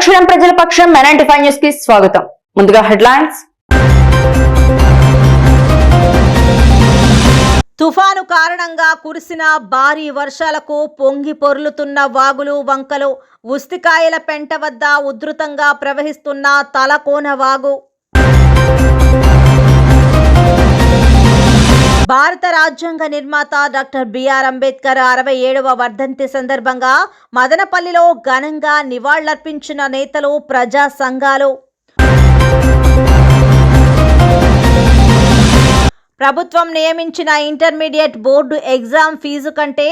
అక్షరం ప్రజల పక్షం M95 న్యూస్ కి స్వాగతం. ముందుగా హెడ్లైన్స్. తుఫాను కారణంగా కురిసిన భారీ వర్షాలకు పొంగి పొర్లుతున్న వాగులు వంకలు. ఉస్తికాయల పెంట వద్ద ఉధృతంగా ప్రవహిస్తున్న తలకోన వాగు. భారత రాజ్యాంగ నిర్మాత డాక్టర్ బిఆర్ అంబేద్కర్ 67వ వర్ధంతి సందర్భంగా మదనపల్లిలో ఘనంగా నివాళులర్పించిన నేతలు, ప్రజా సంఘాలు. ప్రభుత్వం నియమించిన ఇంటర్మీడియట్ బోర్డు ఎగ్జామ్ ఫీజు కంటే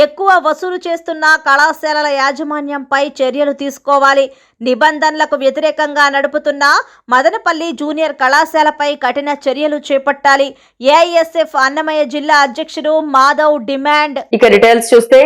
ఎక్కువ వసూలు చేస్తున్న కళాశాలల యాజమాన్యంపై చర్యలు తీసుకోవాలి. నిబంధనలకు వ్యతిరేకంగా నడుపుతున్న మదనపల్లి జూనియర్ కళాశాలపై కఠిన చర్యలు చేపట్టాలి. ఏఐఎస్ఎఫ్ అన్నమయ్య జిల్లా అధ్యక్షుడు మాధవ్ డిమాండ్. ఇక డీటెయిల్స్ చూస్తే,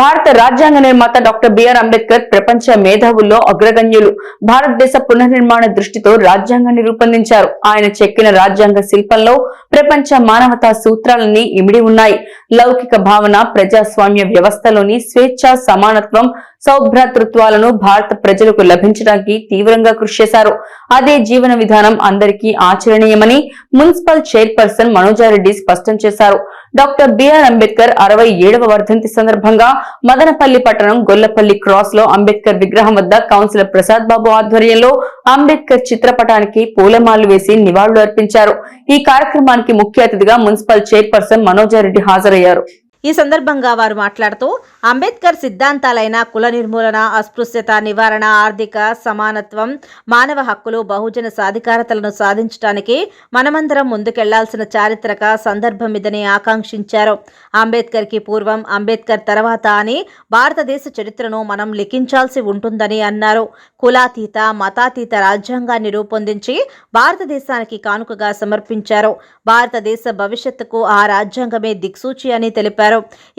భారత రాజ్యాంగ నిర్మాత డాక్టర్ బిఆర్ అంబేద్కర్ ప్రపంచ మేధావుల్లో అగ్రగణ్యులు. భారతదేశ పునర్నిర్మాణ దృష్టితో రాజ్యాంగాన్ని రూపొందించారు. ఆయన చెక్కిన రాజ్యాంగ శిల్పంలో ప్రపంచ మానవతా సూత్రాలన్నీ ఇమిడి ఉన్నాయి. లౌకిక భావన, ప్రజాస్వామ్య వ్యవస్థలోని స్వేచ్ఛ, సమానత్వం, సౌభ్రాతృత్వాలను భారత ప్రజలకు లభించడానికి తీవ్రంగా కృషి చేశారు. అదే జీవన విధానం అందరికీ ఆచరణీయమని మున్సిపల్ చైర్పర్సన్ మనోజారెడ్డి స్పష్టం చేశారు. డాక్టర్ బిఆర్ అంబేద్కర్ 67వ వర్ధంతి సందర్భంగా మదనపల్లి పట్టణం గొల్లపల్లి క్రాస్ లో అంబేద్కర్ విగ్రహం వద్ద కౌన్సిలర్ ప్రసాద్ బాబు ఆధ్వర్యంలో అంబేద్కర్ చిత్రపటానికి పూలమాలలు వేసి నివాళులు అర్పించారు. ఈ కార్యక్రమానికి ముఖ్య అతిథిగా మున్సిపల్ చైర్పర్సన్ మనోజారెడ్డి హాజరయ్యారు. ఈ సందర్భంగా వారు మాట్లాడుతూ, అంబేద్కర్ సిద్ధాంతాలైన కుల నిర్మూలన, అస్పృశ్యత నివారణ, ఆర్థిక సమానత్వం, మానవ హక్కులు, బహుజన సాధికారతలను సాధించడానికి మనమందరం ముందుకెళ్లాల్సిన చారిత్రక సందర్భం ఇదని ఆకాంక్షించారు. అంబేద్కర్ కి పూర్వం, అంబేద్కర్ తర్వాత అని భారతదేశ చరిత్రను మనం లిఖించాల్సి ఉంటుందని అన్నారు. కులాతీత, మతాతీత రాజ్యాంగాన్ని రూపొందించి భారతదేశానికి కానుకగా సమర్పించారు. భారతదేశ భవిష్యత్తుకు ఆ రాజ్యాంగమే దిక్సూచి అని తెలిపారు.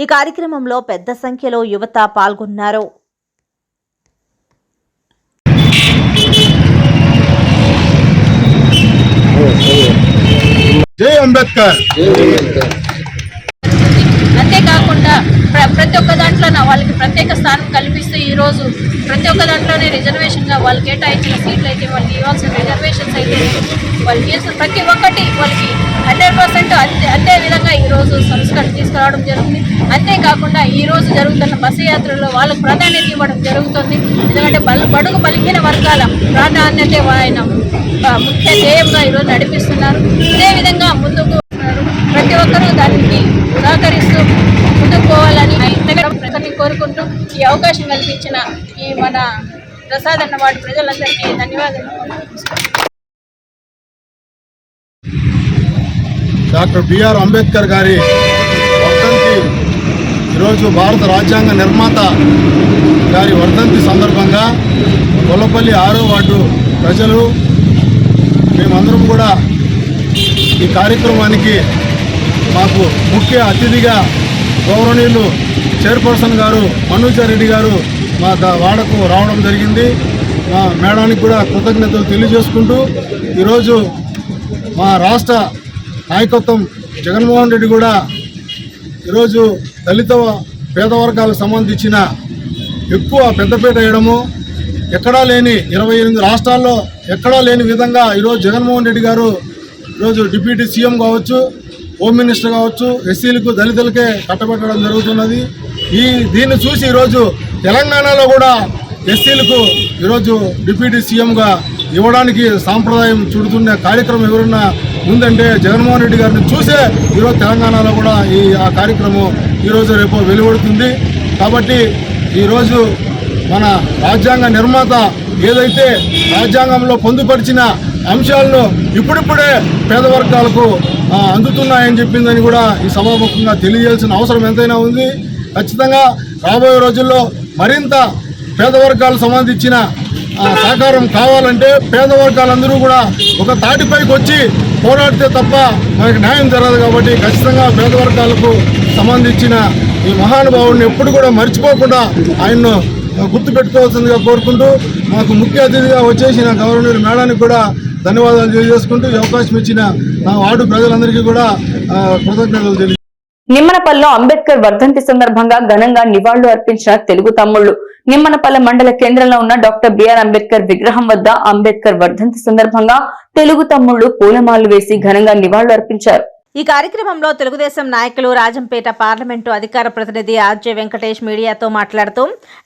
ఈ కార్యక్రమంలో పెద్ద సంఖ్యలో యువత పాల్గొన్నారు. జై అంబేద్కర్. అంతేకాకుండా ప్రతి ఒక్క దాంట్లో వాళ్ళకి ప్రత్యేక స్థానం కల్పిస్తూ ఈరోజు ప్రతి ఒక్క దాంట్లోనే రిజర్వేషన్గా వాళ్ళు కేటాయించిన సీట్లు అయితే, వాళ్ళకి ఇవ్వాల్సిన రిజర్వేషన్స్ అయితే, వాళ్ళు చేసిన ప్రతి ఒక్కటి వాళ్ళకి 100% అదే విధంగా ఈరోజు సంస్కరణ తీసుకురావడం జరుగుతుంది. అంతేకాకుండా ఈరోజు జరుగుతున్న బస్సు యాత్రలో వాళ్ళకు ప్రాధాన్యత ఇవ్వడం జరుగుతుంది. ఎందుకంటే బడుగు బలిహీన వర్గాల ప్రాధాన్యత ఆయన ముఖ్య ధ్యేయంగా ఈరోజు నడిపిస్తున్నారు. అదేవిధంగా ముందుకు ప్రతి ఒక్కరూ దానికి సహకరిస్తూ ముందుకు పోవాలని ప్రజల్ని కోరుకుంటూ ఈ అవకాశం కల్పించిన ఈ మన ప్రసాద్ అన్నవాడి ప్రజలందరికీ ధన్యవాదాలు. డాక్టర్ బిఆర్ అంబేద్కర్ గారి వర్ధంతి ఈరోజు భారత రాజ్యాంగ నిర్మాత గారి వర్ధంతి సందర్భంగా గొల్లపల్లి 6వ వార్డు ప్రజలు మేమందరం కూడా ఈ కార్యక్రమానికి మాకు ముఖ్య అతిథిగా గౌరవనీయులు చైర్పర్సన్ గారు మనోజారెడ్డి గారు మా వాడకు రావడం జరిగింది. మా మేడానికి కూడా కృతజ్ఞతలు తెలియజేసుకుంటూ, ఈరోజు మా రాష్ట్ర నాయకత్వం జగన్మోహన్ రెడ్డి కూడా ఈరోజు దళిత పేద వర్గాలకు సంబంధించిన ఎక్కువ పెద్దపీట వేయడము, ఎక్కడా లేని 28 రాష్ట్రాల్లో ఎక్కడా లేని విధంగా ఈరోజు జగన్మోహన్ రెడ్డి గారు ఈరోజు డిప్యూటీ సీఎం కావచ్చు, హోమ్ మినిస్టర్ కావచ్చు, ఎస్సీలకు దళితులకే కట్టబెట్టడం జరుగుతున్నది. దీన్ని చూసి ఈరోజు తెలంగాణలో కూడా ఎస్సీలకు ఈరోజు డిప్యూటీ సీఎంగా ఇవ్వడానికి సాంప్రదాయం చుడుతున్న కార్యక్రమం ఎవరన్నా ఉందంటే జగన్మోహన్ రెడ్డి గారిని చూసే ఈరోజు తెలంగాణలో కూడా ఆ కార్యక్రమం ఈరోజు రేపు వెలువడుతుంది. కాబట్టి ఈరోజు మన రాజ్యాంగ నిర్మాత ఏదైతే రాజ్యాంగంలో పొందుపరిచిన అంశాలను ఇప్పుడిప్పుడే పేద వర్గాలకు అందుతున్నాయని చెప్పిందని కూడా ఈ సభాముఖంగా తెలియజేయాల్సిన అవసరం ఎంతైనా ఉంది. ఖచ్చితంగా రాబోయే రోజుల్లో మరింత పేద వర్గాలకు సంబంధించిన సహకారం కావాలంటే పేద వర్గాలందరూ కూడా ఒక తాటిపైకి వచ్చి పోరాడితే తప్ప మనకి న్యాయం జరగదు. కాబట్టి ఖచ్చితంగా పేద వర్గాలకు సంబంధించిన ఈ మహానుభావుడిని ఎప్పుడు కూడా మర్చిపోకుండా ఆయన్ను గుర్తుపెట్టుకోవాల్సిందిగా కోరుకుంటూ, మాకు ముఖ్య అతిథిగా వచ్చేసిన గౌరవనీయులు మేడానికి కూడా ధన్యవాదాలు తెలియజేసుకుంటూ, ఈ అవకాశం ఇచ్చిన నా వార్డు ప్రజలందరికీ కూడా కృతజ్ఞతలు తెలియజేస్తాను. నిమ్మనపల్లిలో అంబేద్కర్ వర్ధంతి సందర్భంగా ఘనంగా నివాళులు అర్పించిన తెలుగు తమ్ముళ్లు. నిమ్మనపల్లె మండల కేంద్రంలో ఉన్న డాక్టర్ బిఆర్ అంబేద్కర్ విగ్రహం వద్ద అంబేద్కర్ వర్ధంతి సందర్భంగా తెలుగు తమ్ముళ్లు పూలమాలలు వేసి ఘనంగా నివాళులర్పించారు. ఈ కార్యక్రమంలో తెలుగుదేశం నాయకులు రాజంపేట పార్లమెంటు అధికార ప్రతినిధి ఆర్జే వెంకటేష్ మీడియాతో మాట్లాడుతూ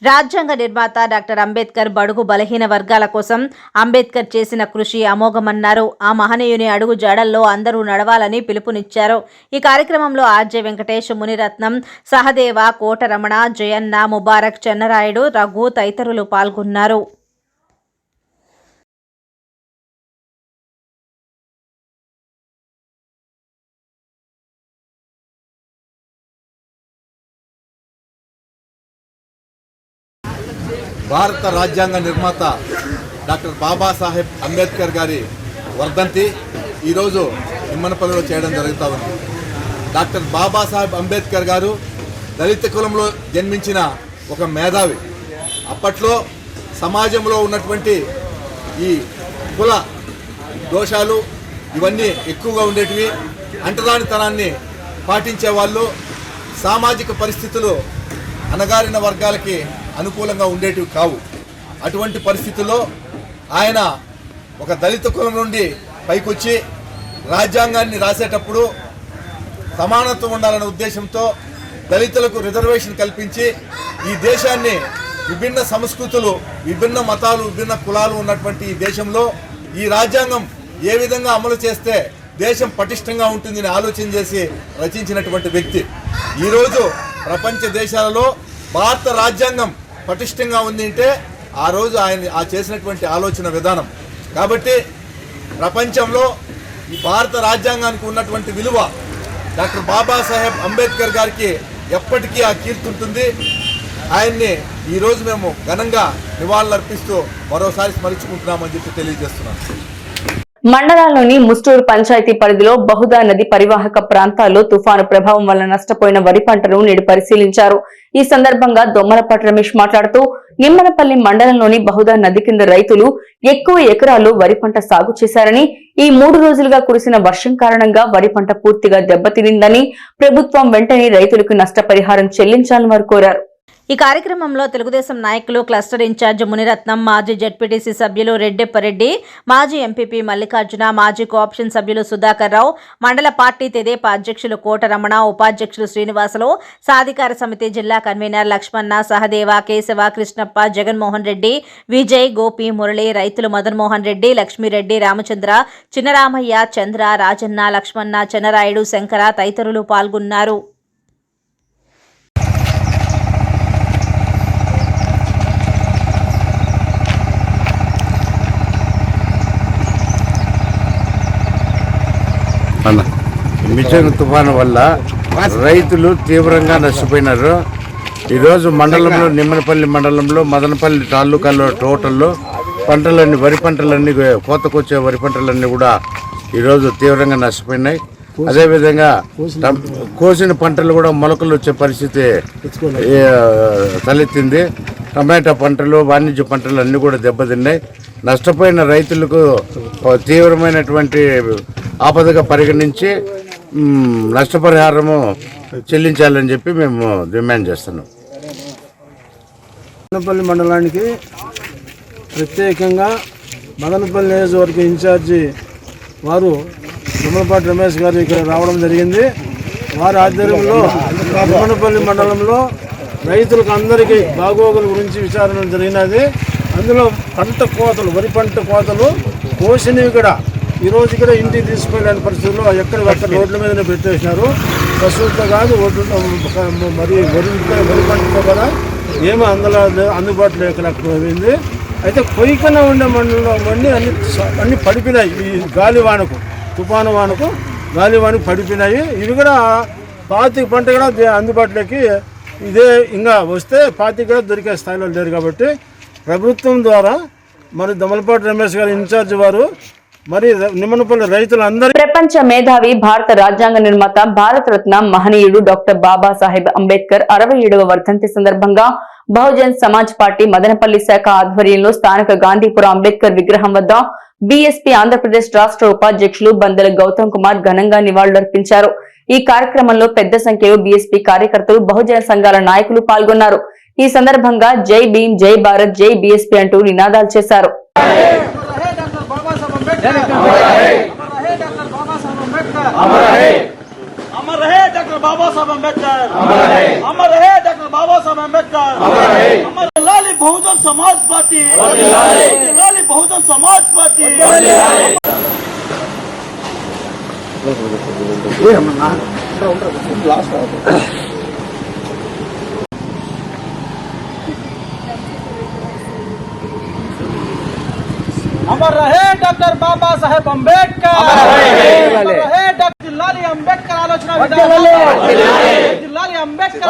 రాజ్యాంగ నిర్మాత డాక్టర్ అంబేద్కర్ బడుగు బలహీన వర్గాల కోసం అంబేద్కర్ చేసిన కృషి అమోఘమన్నారు. ఆ మహనీయుని అడుగు జాడల్లో అందరూ నడవాలని పిలుపునిచ్చారు. ఈ కార్యక్రమంలో ఆర్జే వెంకటేష్, మునిరత్నం, సహదేవ, కోటరమణ, జయన్న, ముబారక్, చెన్నరాయుడు, రఘు తదితరులు పాల్గొన్నారు. భారత రాజ్యాంగ నిర్మాత డాక్టర్ బాబాసాహెబ్ అంబేద్కర్ గారి వర్ధంతి ఈరోజు నిమ్మనపల్లిలో చేయడం జరుగుతూ ఉంది. డాక్టర్ బాబాసాహెబ్ అంబేద్కర్ గారు దళిత కులంలో జన్మించిన ఒక మేధావి. అప్పట్లో సమాజంలో ఉన్నటువంటి ఈ కుల దోషాలు ఇవన్నీ ఎక్కువగా ఉండేటివి. అంటరానితనాన్ని పాటించేవాళ్ళు. సామాజిక పరిస్థితులు అణగారిన వర్గాలకి అనుకూలంగా ఉండేటివి కావు. అటువంటి పరిస్థితుల్లో ఆయన ఒక దళిత కులం నుండి పైకొచ్చి రాజ్యాంగాన్ని రాసేటప్పుడు సమానత్వం ఉండాలనే ఉద్దేశంతో దళితులకు రిజర్వేషన్ కల్పించి ఈ దేశాన్ని విభిన్న సంస్కృతులు, విభిన్న మతాలు, విభిన్న కులాలు ఉన్నటువంటి ఈ దేశంలో ఈ రాజ్యాంగం ఏ విధంగా అమలు చేస్తే దేశం పటిష్టంగా ఉంటుందని ఆలోచన చేసి రచించినటువంటి వ్యక్తి. ఈరోజు ప్రపంచ దేశాలలో భారత రాజ్యాంగం పటిష్టంగా ఉంది అంటే ఆ రోజు ఆయన చేసినటువంటి ఆలోచన విధానం. కాబట్టి ప్రపంచంలో ఈ భారత రాజ్యాంగానికి ఉన్నటువంటి విలువ డాక్టర్ బాబాసాహెబ్ అంబేద్కర్ గారికి ఎప్పటికీ ఆ కీర్తి ఉంటుంది. ఆయన్ని ఈరోజు మేము ఘనంగా నివాళులర్పిస్తూ మరోసారి స్మరించుకుంటున్నామని చెప్పి తెలియజేస్తున్నాం. మండలాల్లోని ముస్టూరు పంచాయతీ పరిధిలో బహుదా నది పరివాహక ప్రాంతాల్లో తుఫాను ప్రభావం వల్ల నష్టపోయిన వరి పంటను నేడు పరిశీలించారు. ఈ సందర్భంగా దొమ్మలపాటి రమేష్ మాట్లాడుతూ నిమ్మనపల్లి మండలంలోని బహుదా నది కింద రైతులు ఎక్కువ ఎకరాల్లో వరి పంట సాగు చేశారని, ఈ 3 రోజులుగా కురిసిన వర్షం కారణంగా వరి పంట పూర్తిగా దెబ్బతినిందని, ప్రభుత్వం వెంటనే రైతులకు నష్టపరిహారం చెల్లించాలని వారు కోరారు. ఈ కార్యక్రమంలో తెలుగుదేశం నాయకులు, క్లస్టర్ ఇన్ఛార్జ్ మునిరత్నం, మాజీ జెడ్పీటీసీ సభ్యులు రెడ్డెప్పరెడ్డి, మాజీ ఎంపీపీ మల్లికార్జున, మాజీ కోఆప్షన్ సభ్యులు సుధాకర్ రావు, మండల పార్టీ తెదేపా అధ్యక్షులు కోటరమణ, ఉపాధ్యక్షులు శ్రీనివాసులు, సాధికార సమితి జిల్లా కన్వీనర్ లక్ష్మణ, సహదేవ, కేశవ, కృష్ణప్ప, జగన్మోహన్ రెడ్డి, విజయ్, గోపి, మురళి, రైతులు మదన్మోహన్ రెడ్డి, లక్ష్మీరెడ్డి, రామచంద్ర, చిన్నరామయ్య, చంద్ర, రాజన్న, లక్ష్మణ, చెన్నరాయుడు, శంకర తదితరులు పాల్గొన్నారు. మిషన్ తుఫాను వల్ల రైతులు తీవ్రంగా నష్టపోయినారు. ఈరోజు మండలంలో, నిమ్మనపల్లి మండలంలో, మదనపల్లి తాలూకాలో టోటల్లో పంటలన్నీ, వరి పంటలన్నీ, కోతకొచ్చే వరి పంటలన్నీ కూడా ఈరోజు తీవ్రంగా నష్టపోయినాయి. అదేవిధంగా కోసిన పంటలు కూడా మొలకలు వచ్చే పరిస్థితి తలెత్తింది. టమాటా పంటలు, వాణిజ్య పంటలు అన్నీ కూడా దెబ్బతిన్నాయి. నష్టపోయిన రైతులకు తీవ్రమైనటువంటి ఆపదగా పరిగణించి నష్టపరిహారము చెల్లించాలని చెప్పి మేము డిమాండ్ చేస్తున్నాం. మదనపల్లి మండలానికి ప్రత్యేకంగా మదనపల్లి నియోజకవర్గ ఇన్ఛార్జి వారు దొమ్మలపాటి రమేష్ గారు ఇక్కడ రావడం జరిగింది. వారి ఆధ్వర్యంలో మదనపల్లి మండలంలో రైతులకు అందరికీ బాగోగుల గురించి విచారణ జరిగినది. అందులో పంట కోతలు, వరి పంట కోతలు కోసినవి కూడా ఈరోజు కూడా ఇంటికి తీసుకెళ్ళని పరిస్థితుల్లో ఎక్కడికక్కడ రోడ్ల మీదనే పెట్టేసినారు. పశువులతో కాదు, మరి వరి పంటతో కూడా ఏమీ అందుబాటులో లేకపోయింది. అయితే పొయ్యికన్నా ఉండే మండలంలో అన్ని పడిపోయినాయి. ఈ గాలివానకు, తుఫాను వానకు, గాలివానకు పడిపోయినాయి. ఇవి కూడా 25 పంట కూడా అందుబాటులోకి ఇదే ఇంకా వస్తే 25 కూడా దొరికే స్థాయిలో లేరు. కాబట్టి ప్రభుత్వం ద్వారా మరి దొమ్మలపాటి రమేష్ గారు ఇన్ఛార్జ్ వారు మరి నిమ్మనపల్లి రైతులందరూ. ప్రపంచ మేధావి, భారత రాజ్యాంగ నిర్మాత, భారత రత్న మహనీయుడు డాక్టర్ బాబాసాహెబ్ అంబేద్కర్ 67వ వర్ధంతి సందర్భంగా బహుజన్ సమాజ్ పార్టీ మదనపల్లి శాఖ ఆధ్వర్యంలో స్థానిక గాంధీపురం అంబేద్కర్ విగ్రహం వద్ద బీఎస్పీ ఆంధ్రప్రదేశ్ రాష్ట్ర ఉపాధ్యక్షులు బందెల గౌతమ్ కుమార్ ఘనంగా నివాళులర్పించారు. ఈ కార్యక్రమంలో పెద్ద సంఖ్యలో బీఎస్పీ కార్యకర్తలు, బహుజన సంఘాల నాయకులు పాల్గొన్నారు. ఈ సందర్భంగా జై భీమ్, జై భారత్, జై బీఎస్పీ అంటూ నినాదాలు చేశారు. अमर रहे डॉक्टर बाबा साहब अम्बेडकर, अमर रहे डॉक्टर बाबा साहब अम्बेडकर, अमर लाली बहुजन समाज पार्टी, लाली बहुजन समाज पार्टी. अमर रहे डॉक्टर बाबा साहेब अम्बेडकर, अमर रहे डॉक्टर जिल्लाली अंबेडकर आलोचना जिल्लाली अंबेडकर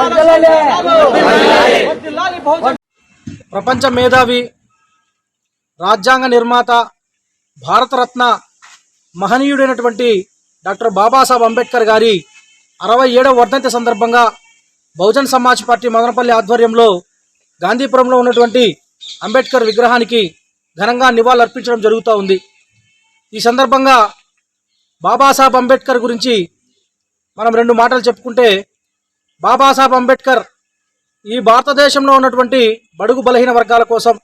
जिल्लाली बहुजन. ప్రపంచ మేధావి, రాజ్యాంగ నిర్మాత, భారతరత్న మహనీయుడైనటువంటి డాక్టర్ బాబాసాహెబ్ అంబేద్కర్ గారి 67వ వర్ధంతి సందర్భంగా బహుజన్ సమాజ్ పార్టీ మదనపల్లి ఆధ్వర్యంలో గాంధీపురంలో ఉన్నటువంటి అంబేద్కర్ విగ్రహానికి ఘనంగా నివాళులు అర్పించడం జరుగుతూ ఉంది. ఈ సందర్భంగా బాబాసాహెబ్ అంబేద్కర్ గురించి మనం 2 మాటలు చెప్పుకుంటే, బాబాసాహెబ్ అంబేద్కర్ ఈ భారతదేశంలో ఉన్నటువంటి బడుగు బలహీన వర్గాల కోసం,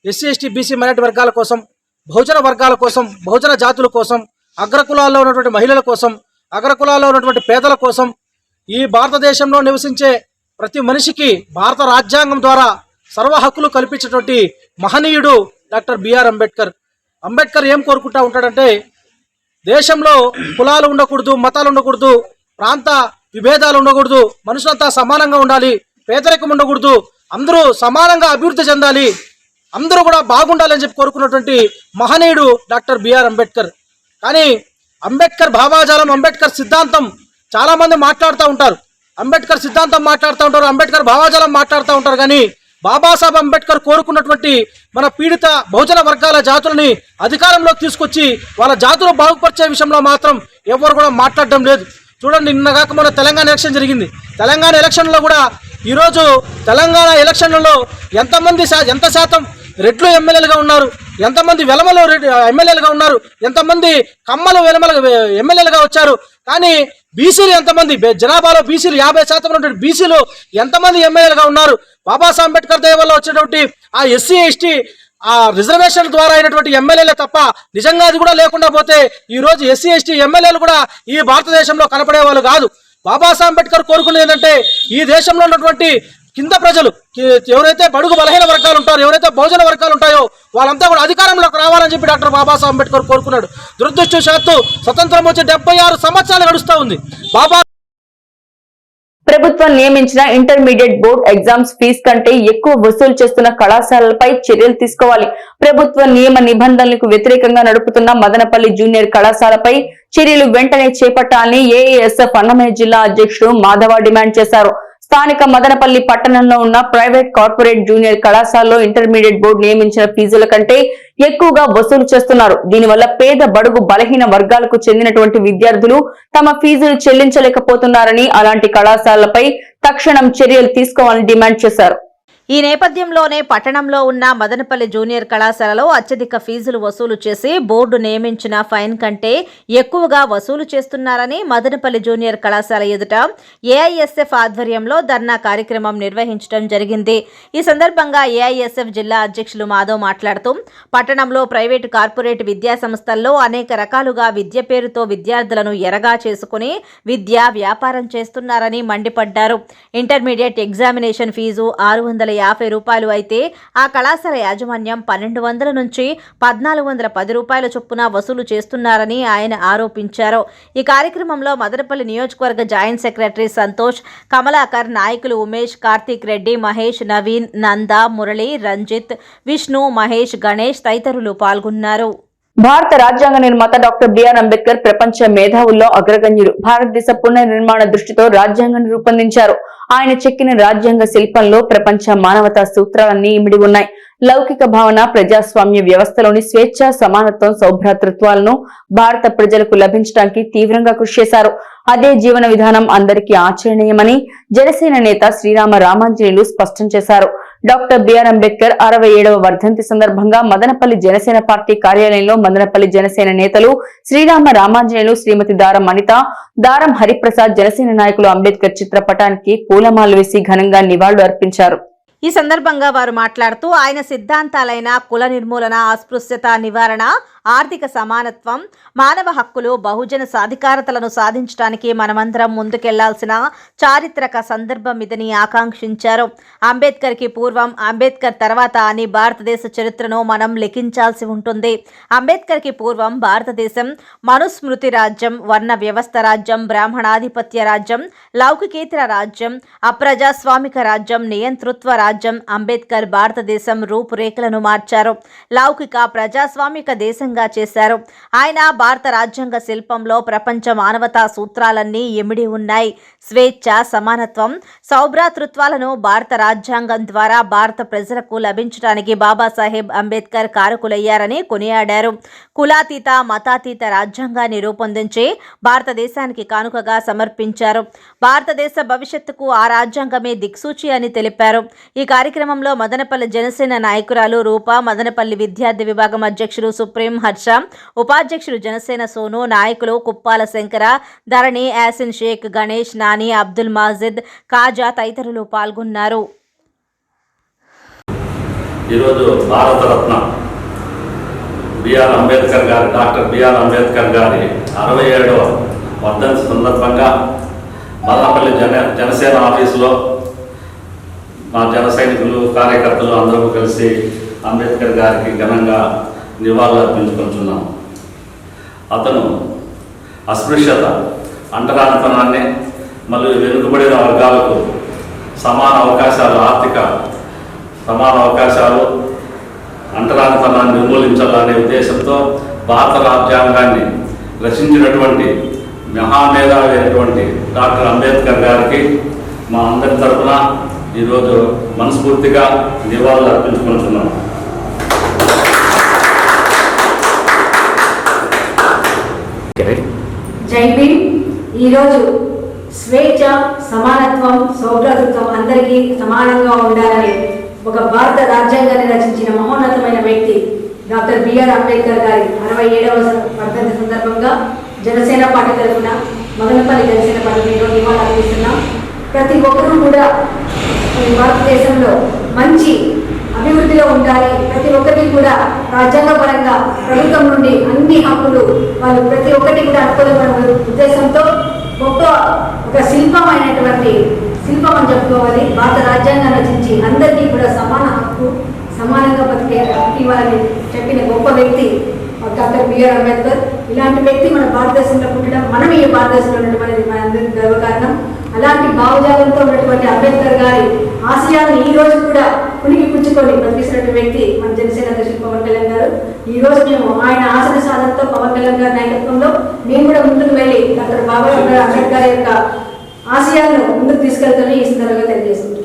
ఎస్సీ ఎస్టీ బీసీ మైనారిటీ వర్గాల కోసం, బహుజన వర్గాల కోసం, బహుజన జాతుల కోసం, అగ్రకులాల్లో ఉన్నటువంటి మహిళల కోసం, అగ్రకులాల్లో ఉన్నటువంటి పేదల కోసం, ఈ భారతదేశంలో నివసించే ప్రతి మనిషికి భారత రాజ్యాంగం ద్వారా సర్వ హక్కులు కల్పించేటువంటి మహనీయుడు డాక్టర్ బిఆర్ అంబేద్కర్. అంబేద్కర్ ఏం కోరుకుంటా ఉంటాడంటే, దేశంలో కులాలు ఉండకూడదు, మతాలు ఉండకూడదు, ప్రాంత విభేదాలు ఉండకూడదు, మనుషులంతా సమానంగా ఉండాలి, పేదరికం ఉండకూడదు, అందరూ సమానంగా అభివృద్ధి చెందాలి, అందరూ కూడా బాగుండాలని చెప్పి కోరుకున్నటువంటి మహనీయుడు డాక్టర్ బిఆర్ అంబేద్కర్. కానీ అంబేద్కర్ భావాజాలం, అంబేద్కర్ సిద్ధాంతం చాలా మంది మాట్లాడుతూ ఉంటారు, అంబేద్కర్ సిద్ధాంతం మాట్లాడుతూ ఉంటారు, అంబేద్కర్ భావాజాలం మాట్లాడుతూ ఉంటారు. కానీ బాబాసాహెబ్ అంబేద్కర్ కోరుకున్నటువంటి మన పీడిత బహుజన వర్గాల జాతులని అధికారంలోకి తీసుకొచ్చి వాళ్ళ జాతులు బాగుపరిచే విషయంలో మాత్రం ఎవరు కూడా మాట్లాడడం లేదు. చూడండి, నిన్నగాక మన తెలంగాణ ఎలక్షన్ జరిగింది. తెలంగాణ ఎలక్షన్లో కూడా ఈరోజు తెలంగాణ ఎలక్షన్లలో ఎంత శాతం రెడ్లు ఎమ్మెల్యేలుగా ఉన్నారు, ఎంతమంది వెలమలు ఎమ్మెల్యేలుగా ఉన్నారు, ఎంతమంది కమ్మలు వెలమలు ఎమ్మెల్యేలుగా వచ్చారు. కానీ బీసీలు ఎంతమంది, జనాభాలో బీసీలు 50% ఉన్నటువంటి బీసీలు ఎంతమంది ఎమ్మెల్యేలుగా ఉన్నారు? బాబాసాహెబ్ అంబేద్కర్ దయ వల్ల వచ్చేటువంటి ఆ ఎస్సీ ఎస్టీ ఆ రిజర్వేషన్ ద్వారా అయినటువంటి ఎమ్మెల్యేలే తప్ప నిజంగా అది కూడా లేకుండా పోతే ఈ రోజు ఎస్సీ ఎస్టీ ఎమ్మెల్యేలు కూడా ఈ భారతదేశంలో కనపడే వాళ్ళు కాదు. బాబాసాహెబ్ అంబేద్కర్ కోరుకునేది ఏంటంటే, ఈ దేశంలో ఉన్నటువంటి కింద ప్రజలు ఎవరైతే బడుగు బలహీన వర్గాలు ఉంటారో, ఎవరైతే బహుజన వర్గాలు ఉంటాయో వాళ్ళంతా కూడా అధికారంలోకి రావాలని చెప్పి డాక్టర్ బాబాసాహెబ్ అంబేద్కర్ కోరుకున్నాడు. దురదృష్టవశాత్తు స్వతంత్రం వచ్చి 76 సంవత్సరాలు గడుస్తూ ఉంది. ప్రభుత్వం నియమించిన ఇంటర్మీడియట్ బోర్డు ఎగ్జామ్స్ ఫీజు కంటే ఎక్కువ వసూలు చేస్తున్న కళాశాలలపై చర్యలు తీసుకోవాలి. ప్రభుత్వ నియమ నిబంధనలకు వ్యతిరేకంగా నడుపుతున్న మదనపల్లి జూనియర్ కళాశాలపై చర్యలు వెంటనే చేపట్టాలని ఏఐఎస్ఎఫ్ అన్నమయ్య జిల్లా అధ్యక్షుడు మాధవ డిమాండ్ చేశారు. స్థానిక మదనపల్లి పట్టణంలో ఉన్న ప్రైవేట్ కార్పొరేట్ జూనియర్ కళాశాలలో ఇంటర్మీడియట్ బోర్డు నియమించిన ఫీజుల కంటే ఎక్కువగా వసూలు చేస్తున్నారు. దీనివల్ల పేద బడుగు బలహీన వర్గాలకు చెందినటువంటి విద్యార్థులు తమ ఫీజులు చెల్లించలేకపోతున్నారని, అలాంటి కళాశాలలపై తక్షణం చర్యలు తీసుకోవాలని డిమాండ్ చేశారు. ఈ నేపథ్యంలోనే పట్టణంలో ఉన్న మదనపల్లి జూనియర్ కళాశాలలో అత్యధిక ఫీజులు వసూలు చేసి బోర్డు నియమించిన ఫైన్ కంటే ఎక్కువగా వసూలు చేస్తున్నారని మదనపల్లి జూనియర్ కళాశాల ఎదుట ఏఐఎస్ఎఫ్ ఆధ్వర్యంలో ధర్నా కార్యక్రమం నిర్వహించడం జరిగింది. ఈ సందర్భంగా ఏఐఎస్ఎఫ్ జిల్లా అధ్యక్షులు మాధవ్ మాట్లాడుతూ, పట్టణంలో ప్రైవేటు కార్పొరేట్ విద్యా సంస్థల్లో అనేక రకాలుగా విద్య పేరుతో విద్యార్థులను ఎరగా చేసుకుని విద్యా వ్యాపారం చేస్తున్నారని మండిపడ్డారు. ఇంటర్మీడియట్ ఎగ్జామినేషన్ ఫీజు 650 రూపాయలు అయితే ఆ కళాశాల యాజమాన్యం 1200 నుంచి 1410 రూపాయల చొప్పున వసూలు చేస్తున్నారని ఆయన ఆరోపించారు. ఈ కార్యక్రమంలో మదనపల్లి నియోజకవర్గ జాయింట్ సెక్రటరీ సంతోష్, కమలాకర్, నాయకులు ఉమేష్, కార్తీక్ రెడ్డి, మహేష్, నవీన్, నంద, మురళి, రంజిత్, విష్ణు, మహేష్, గణేష్ తదితరులు పాల్గొన్నారు. భారత రాజ్యాంగ నిర్మాత డాక్టర్ బిఆర్ అంబేద్కర్ ప్రపంచ మేధావుల్లో అగ్రగణ్యుడు. భారతదేశ పునర్నిర్మాణ దృష్టితో రాజ్యాంగాన్ని రూపొందించారు. ఆయన చెక్కిన రాజ్యాంగ శిల్పంలో ప్రపంచ మానవతా సూత్రాలన్నీ ఇమిడి ఉన్నాయి. లౌకిక భావన, ప్రజాస్వామ్య వ్యవస్థలోని స్వేచ్ఛ, సమానత్వం, సౌభ్రాతృత్వాలను భారత ప్రజలకు లభించడానికి తీవ్రంగా కృషి చేశారు. అదే జీవన విధానం అందరికీ ఆచరణీయమని జనసేన నేత శ్రీరామ రామాంజనేయులు స్పష్టం చేశారు. డాక్టర్ బిఆర్ అంబేద్కర్ 67వ వర్ధంతి సందర్భంగా మదనపల్లి జనసేన పార్టీ కార్యాలయంలో మదనపల్లి జనసేన నేతలు శ్రీరామ రామాంజనేయులు, శ్రీమతి దారం అనిత, దారం హరిప్రసాద్, జనసేన నాయకులు అంబేద్కర్ చిత్రపటానికి పూలమాలలు వేసి ఘనంగా నివాళులు అర్పించారు. ఈ సందర్భంగా వారు మాట్లాడుతూ ఆయన సిద్ధాంతాలైన కుల నిర్మూలన, అస్పృశ్యత నివారణ, ఆర్థిక సమానత్వం, మానవ హక్కులు, బహుజన సాధికారతలను సాధించడానికి మనమందరం ముందుకెళ్లాల్సిన చారిత్రక సందర్భం ఇదని ఆకాంక్షించారు. అంబేద్కర్కి పూర్వం, అంబేద్కర్ తర్వాత అని భారతదేశ చరిత్రను మనం లెక్కించాల్సి ఉంటుంది. అంబేద్కర్కి పూర్వం భారతదేశం మనుస్మృతి రాజ్యం, వర్ణ వ్యవస్థ రాజ్యం, బ్రాహ్మణాధిపత్య రాజ్యం, లౌకికేతర రాజ్యం, అప్రజాస్వామిక రాజ్యం, నియంతృత్వ రాజ్యం. అంబేద్కర్ భారతదేశం రూపురేఖలను మార్చారు, లౌకిక ప్రజాస్వామిక దేశంగా చేశారు. ఆయన భారత రాజ్యాంగ శిల్పంలో ప్రపంచ మానవతా సూత్రాలన్నీ ఇమిడి ఉన్నాయి. స్వేచ్ఛ, సమానత్వం, సౌభ్రాతృత్వాలను భారత రాజ్యాంగం ద్వారా భారత ప్రజలకు లభించడానికి బాబాసాహెబ్ అంబేద్కర్ కారకులయ్యారని కొనియాడారు. కులాతీత, మతాతీత రాజ్యాంగాన్ని రూపొందించి భారతదేశానికి కానుకగా సమర్పించారు. భారతదేశ భవిష్యత్తుకు ఆ రాజ్యాంగమే దిక్సూచి అని తెలిపారు. ఈ కార్యక్రమంలో మదనపల్లి జనసేన నాయకురాలు రూప, మదనపల్లి విద్యార్థి విభాగం అధ్యక్షులు సుప్రీం హర్ష, ఉపాధ్యక్షులు జనసేన సోను, నాయకులు కుప్పాల శంకర, ధరణి, యాసిన్ షేక్, గణేష్, నాని, అబ్దుల్ మాజిద్, కాజా తదితరులు పాల్గొన్నారు. ఈరోజు భారతరత్న బిఆర్ అంబేద్కర్ గారి, డాక్టర్ బిఆర్ అంబేద్కర్ గారి 67వ వర్ధంతి సందర్భంగా మదనపల్లి జనసేన ఆఫీసులో మా జన సైనికులు, కార్యకర్తలు అందరూ కలిసి అంబేద్కర్ గారికి ఘనంగా నివాళులు అర్పించుకుంటున్నాం. అతను అస్పృశ్యత, అంటరానితనాన్ని మరియు వెనుకబడిన వర్గాలకు సమాన అవకాశాలు, ఆర్థిక సమాన అవకాశాలు, అంటరానితనాన్ని నిర్మూలించాలనే ఉద్దేశంతో భారత రాజ్యాంగాన్ని రచించినటువంటి మహామేధావి అయినటువంటి డాక్టర్ అంబేద్కర్ గారికి మా అందరి తరఫున ఈరోజు మనస్ఫూర్తిగా నివాళులు అర్పించుకుంటున్నాం. జై భీమ్. ఈరోజు స్వేచ్ఛ, సమానత్వం, సౌభ్రాతృత్వం అందరికీ సమానంగా ఉండాలని ఒక భారత రాజ్యాంగాన్ని రచించిన మహోన్నతమైన వ్యక్తి డాక్టర్ బిఆర్ అంబేద్కర్ గారి 67వ వర్ధంతి సందర్భంగా జనసేన పార్టీ తరఫున మదనపల్లి జనసేన పార్టీ నివాళులు అర్పిస్తున్నాం. ప్రతి ఒక్కరూ కూడా భారతదేశంలో మంచి అభివృద్ధిలో ఉండాలి. ప్రతి ఒక్కరికి కూడా రాజ్యాంగపరంగా ప్రభుత్వం నుండి అన్ని హక్కులు వాళ్ళు ప్రతి ఒక్కటి కూడా అనుకూలమైన ఉద్దేశంతో గొప్ప ఒక శిల్పమైనటువంటి శిల్పం అని చెప్పుకోవాలి. భారత రాజ్యాంగాన్ని రచించి అందరికీ కూడా సమాన హక్కు, సమానంగా బతికే హక్కు ఇవ్వాలని చెప్పిన గొప్ప వ్యక్తి డాక్టర్ బిఆర్ అంబేద్కర్. ఇలాంటి వ్యక్తి మన భారతదేశంలో పుట్టడం, మనం ఈ భారతదేశంలో ఉండడం అనేది మనందరికీ గర్వకారణం. అలాంటి భావజాలంతో ఉన్నటువంటి అంబేద్కర్ గారి ఆశయాలను ఈ రోజు కూడా పుణికి పుచ్చుకొని బతికిస్తున్న వ్యక్తి మన జనసేన అధ్యక్షులు పవన్ కళ్యాణ్ గారు. ఈ రోజు మేము ఆయన ఆశయ సాధనతో పవన్ కళ్యాణ్ గారి నాయకత్వంలో మేము కూడా ముందుకు వెళ్ళి డాక్టర్ బాబాసాహెబ్ అంబేద్కర్ యొక్క ఆశయాలను ముందుకు తీసుకెళ్తామని ఈ సందర్భంగా తెలియజేస్తున్నాం.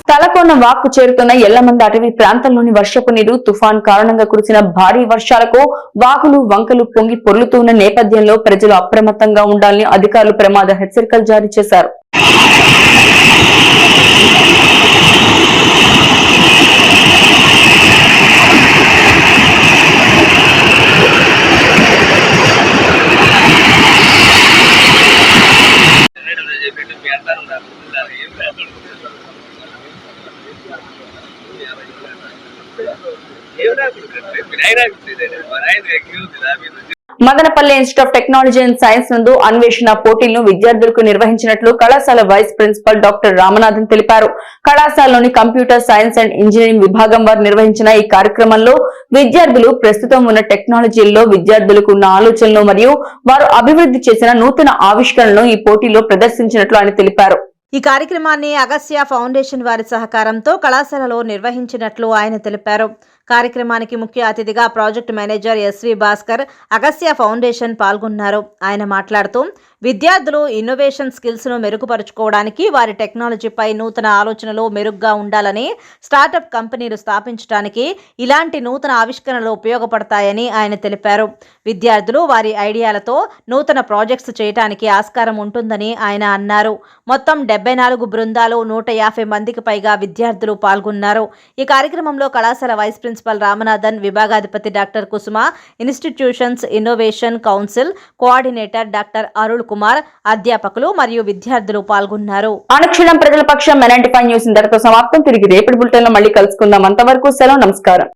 తలకోన వాక్కు చేరుతున్న ఎల్లమంద అటవీ ప్రాంతంలోని వర్షపు నీరు, తుఫాన్ కారణంగా కురిసిన భారీ వర్షాలకు వాగులు, వంకలు పొంగి పొర్లుతున్న నేపథ్యంలో ప్రజలు అప్రమత్తంగా ఉండాలని అధికారులు ప్రమాద హెచ్చరికలు జారీ చేశారు. Madanapalle institute of technology and science నందు అన్వేషణ పోటీలను విద్యార్థులకు నిర్వహించినట్లు కళాశాల వైస్ ప్రిన్సిపల్ డాక్టర్ రామనాథన్ తెలిపారు. కళాశాలలోని కంప్యూటర్ సైన్స్ అండ్ ఇంజనీరింగ్ విభాగం వారు నిర్వహించిన ఈ కార్యక్రమంలో విద్యార్థులు ప్రస్తుతం ఉన్న టెక్నాలజీల్లో విద్యార్థులకు ఉన్న ఆలోచనలు మరియు వారు అభివృద్ధి చేసిన నూతన ఆవిష్కరణలను ఈ పోటీలో ప్రదర్శించినట్లు ఆయన తెలిపారు. ఈ కార్యక్రమాన్ని అగస్త్య ఫౌండేషన్ వారి సహకారంతో కళాశాలలో నిర్వహించినట్లు ఆయన తెలిపారు. కార్యక్రమానికి ముఖ్య అతిథిగా project manager S V Bhaskar, Agastya foundation పాల్గొన్నారు. ఆయన మాట్లాడుతూ విద్యార్థులు ఇన్నోవేషన్ స్కిల్స్ను మెరుగుపరుచుకోవడానికి, వారి టెక్నాలజీపై నూతన ఆలోచనలు మెరుగ్గా ఉండాలని, స్టార్టప్ కంపెనీలు స్థాపించడానికి ఇలాంటి నూతన ఆవిష్కరణలు ఉపయోగపడతాయని ఆయన తెలిపారు. విద్యార్థులు వారి ఐడియాలతో నూతన ప్రాజెక్ట్స్ చేయడానికి ఆస్కారం ఉంటుందని ఆయన అన్నారు. మొత్తం 74 బృందాలు, 150 మందికి పైగా విద్యార్థులు పాల్గొన్నారు. ఈ కార్యక్రమంలో కళాశాల వైస్ ప్రిన్సిపల్ రామనాథన్, విభాగాధిపతి doctor Kusuma, institutions innovation council coordinator doctor Arul Kumar, అధ్యాపకులు మరియు విద్యార్థులు పాల్గొన్నారు. అనుక్షణం ప్రజల పక్షం 95 న్యూస్ ఇంతటితో సమాప్తం. తిరిగి రేపటి బులెటిన్ లో మళ్ళీ కలుసుకుందాం. అంతవరకు సెలవు, నమస్కారం.